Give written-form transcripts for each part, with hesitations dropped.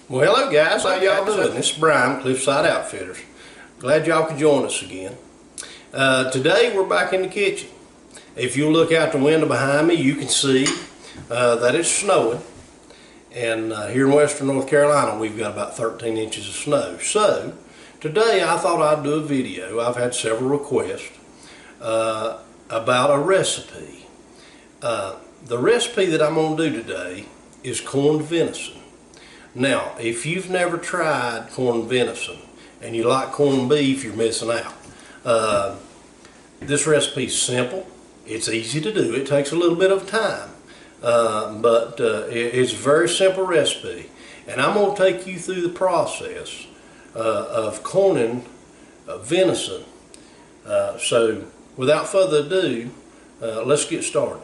Well, hello guys, how y'all doing? This is Brian, Cliffside Outfitters. Glad y'all could join us again. Today we're back in the kitchen. If you look out the window behind me, you can see that it's snowing. And here in western North Carolina, we've got about 13 inches of snow. So, today I thought I'd do a video. I've had several requests about a recipe. The recipe that I'm going to do today is corned venison. Now, if you've never tried corned venison and you like corned beef, you're missing out. This recipe is simple. It's easy to do. It takes a little bit of time, but it's a very simple recipe. And I'm going to take you through the process of corning venison. So, without further ado, let's get started.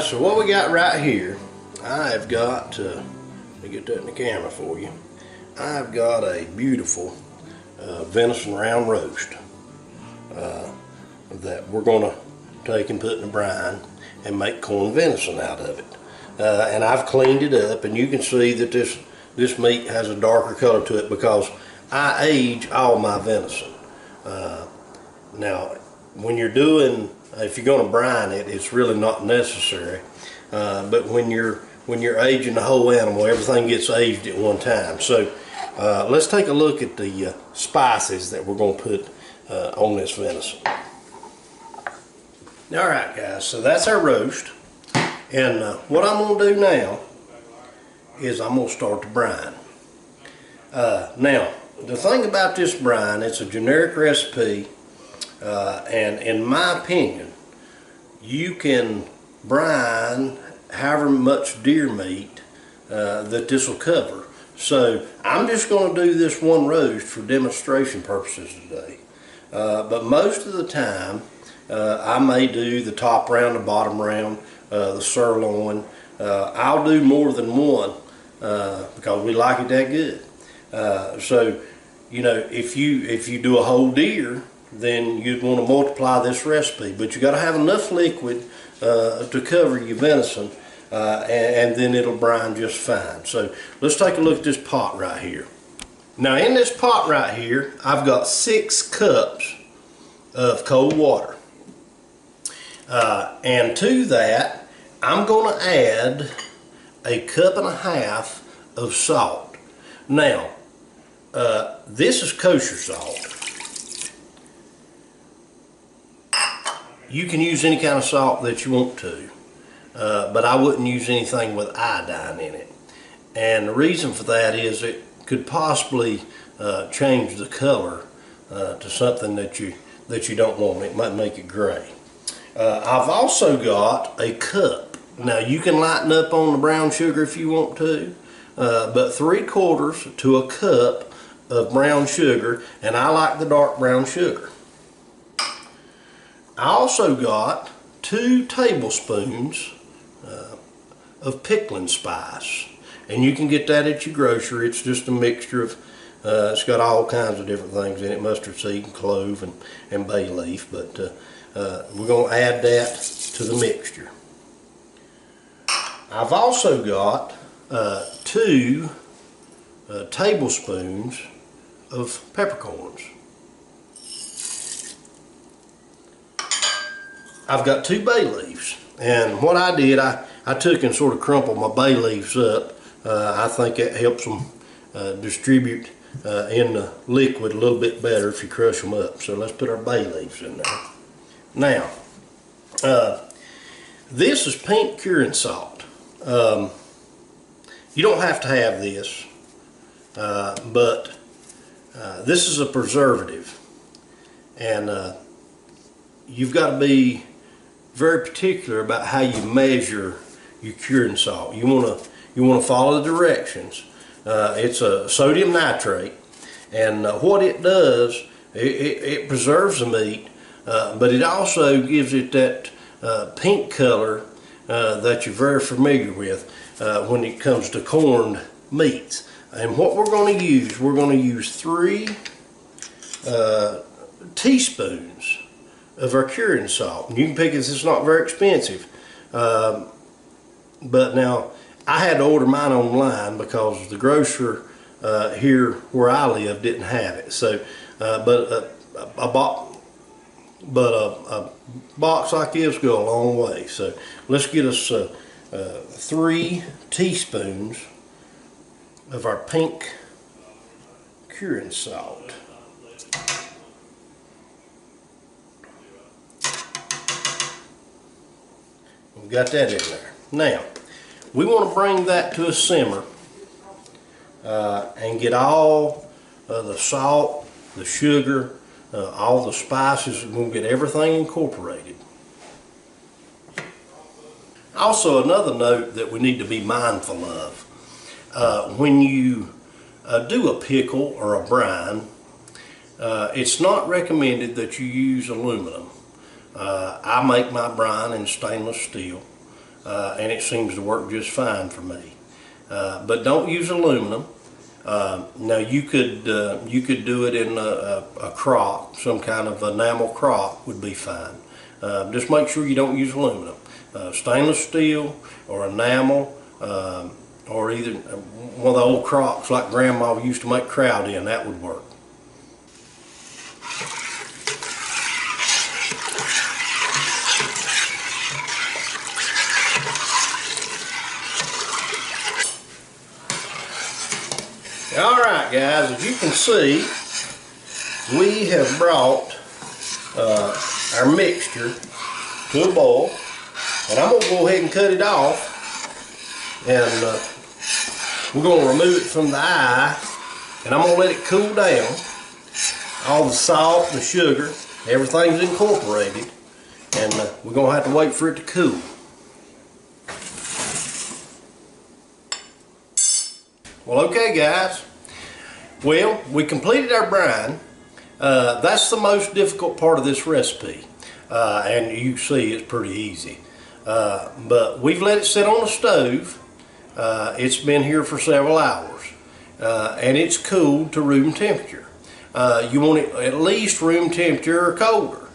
So what we got right here, I've got, let me get that in the camera for you. I've got a beautiful venison round roast that we're going to take and put in a brine and make corned venison out of it. And I've cleaned it up, and you can see that this meat has a darker color to it because I age all my venison. Now, when you're doing, if you're going to brine it, it's really not necessary. But when you're aging the whole animal, everything gets aged at one time. So let's take a look at the spices that we're going to put on this venison. All right, guys. So that's our roast, and what I'm going to do now is I'm going to start the brine. Now, the thing about this brine, it's a generic recipe. And in my opinion, you can brine however much deer meat that this will cover. So I'm just going to do this one roast for demonstration purposes today. But most of the time, I may do the top round, the bottom round, the sirloin. I'll do more than one because we like it that good. So, you know, if you do a whole deer, then you'd want to multiply this recipe, but you got to have enough liquid to cover your venison, and then it'll brine just fine. So let's take a look at this pot right here. Now in this pot right here, I've got 6 cups of cold water, and to that I'm going to add a 1.5 cups of salt. Now this is kosher salt. You can use any kind of salt that you want to, but I wouldn't use anything with iodine in it. And the reason for that is it could possibly change the color to something that you don't want. It might make it gray. I've also got a cup. Now you can lighten up on the brown sugar if you want to, but 3/4 to a cup of brown sugar, and I like the dark brown sugar. I also got 2 tablespoons of pickling spice, and you can get that at your grocery. It's just a mixture of, it's got all kinds of different things in it, mustard seed and clove and bay leaf, but we're going to add that to the mixture. I've also got 2 tablespoons of peppercorns. I've got 2 bay leaves, and what I did, I took and sort of crumpled my bay leaves up. I think that helps them distribute in the liquid a little bit better if you crush them up. So let's put our bay leaves in there. Now, this is pink curing salt. You don't have to have this, but this is a preservative, and you've got to be very particular about how you measure your curing salt. You want to follow the directions. It's a sodium nitrate, and what it does, it preserves the meat, but it also gives it that pink color that you're very familiar with when it comes to corned meats. And what we're going to use 3 teaspoons of our curing salt. And you can pick it, it's not very expensive. But now, I had to order mine online because the grocer here where I live didn't have it. So, but a box like this go a long way. So let's get us 3 teaspoons of our pink curing salt. We've got that in there. Now, we want to bring that to a simmer and get all the salt, the sugar, all the spices. We're going to get everything incorporated. Also, another note that we need to be mindful of, when you do a pickle or a brine, it's not recommended that you use aluminum. I make my brine in stainless steel, and it seems to work just fine for me. But don't use aluminum. Now you could do it in a crock, some kind of enamel crock would be fine. Just make sure you don't use aluminum. Stainless steel or enamel, or either one of the old crocks like Grandma used to make kraut in, that would work. Alright guys, as you can see, we have brought our mixture to a boil, and I'm going to go ahead and cut it off, and we're going to remove it from the eye, and I'm going to let it cool down. All the salt, the sugar, everything's incorporated, and we're going to have to wait for it to cool. Well, okay guys, well, we completed our brine. That's the most difficult part of this recipe, and you see it's pretty easy. But we've let it sit on the stove. It's been here for several hours, and it's cooled to room temperature. You want it at least room temperature or colder.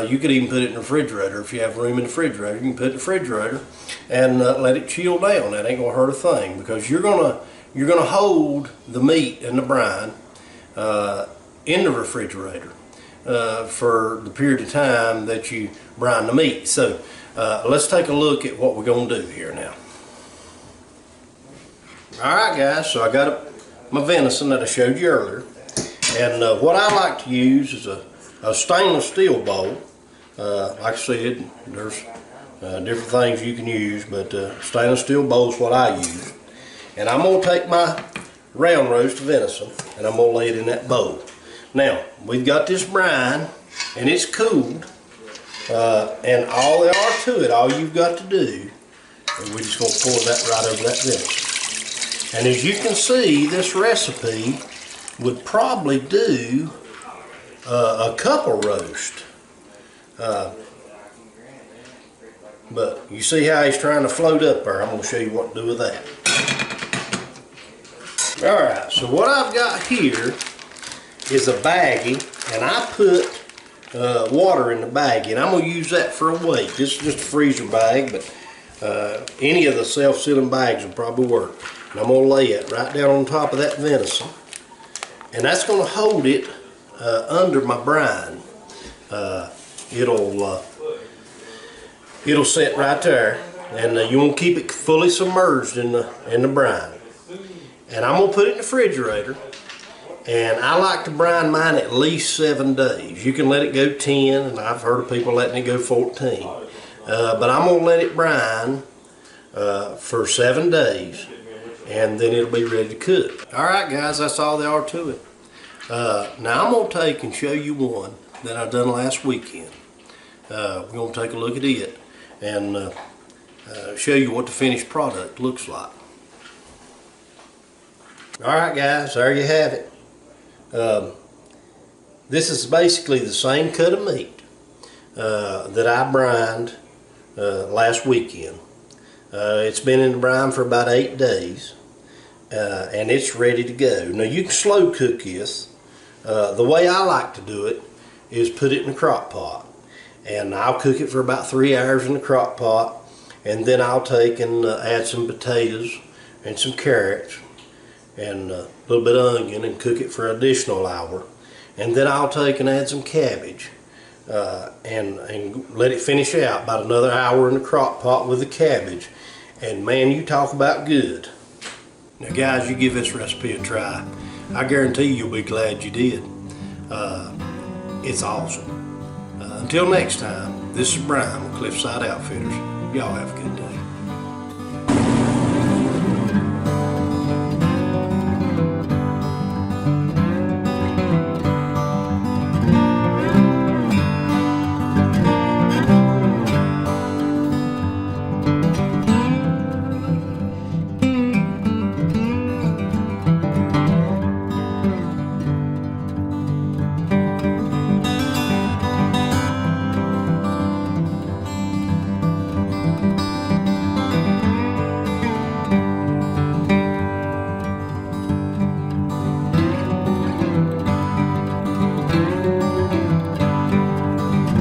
You could even put it in the refrigerator if you have room in the refrigerator. You can put it in the refrigerator and let it chill down. That ain't gonna hurt a thing, because you're gonna hold the meat and the brine in the refrigerator for the period of time that you brine the meat. So let's take a look at what we're going to do here now. Alright guys, so I got my venison that I showed you earlier, and what I like to use is a stainless steel bowl. Like I said, there's different things you can use, but stainless steel bowl is what I use. And I'm going to take my round roast venison and I'm going to lay it in that bowl. Now, we've got this brine and it's cooled, and all there are to it, all you've got to do is we're just going to pour that right over that venison. And as you can see, this recipe would probably do a couple roast. But you see how he's trying to float up there. I'm going to show you what to do with that. Alright, so what I've got here is a baggie, and I put water in the baggie, and I'm going to use that for a weight. This is just a freezer bag, but any of the self-sealing bags will probably work. And I'm going to lay it right down on top of that venison, and that's going to hold it under my brine. It'll sit right there, and you want to keep it fully submerged in the brine. And I'm going to put it in the refrigerator, And I like to brine mine at least 7 days. You can let it go 10, and I've heard of people letting it go 14. But I'm going to let it brine for 7 days, and then it'll be ready to cook. Alright guys, that's all there are to it. Now I'm going to take and show you one that I done last weekend. We're going to take a look at it and show you what the finished product looks like. Alright guys, there you have it. This is basically the same cut of meat that I brined last weekend. It's been in the brine for about 8 days, and it's ready to go. Now you can slow cook this. The way I like to do it is put it in a crock pot, and I'll cook it for about 3 hours in the crock pot, and then I'll take and add some potatoes and some carrots and a little bit of onion and cook it for an additional hour, and then I'll take and add some cabbage and let it finish out about another hour in the crock pot with the cabbage, and man, you talk about good. Now guys, you give this recipe a try. I guarantee you'll be glad you did. It's awesome. Until next time, this is Brian with Cliffside Outfitters. Y'all have a good day.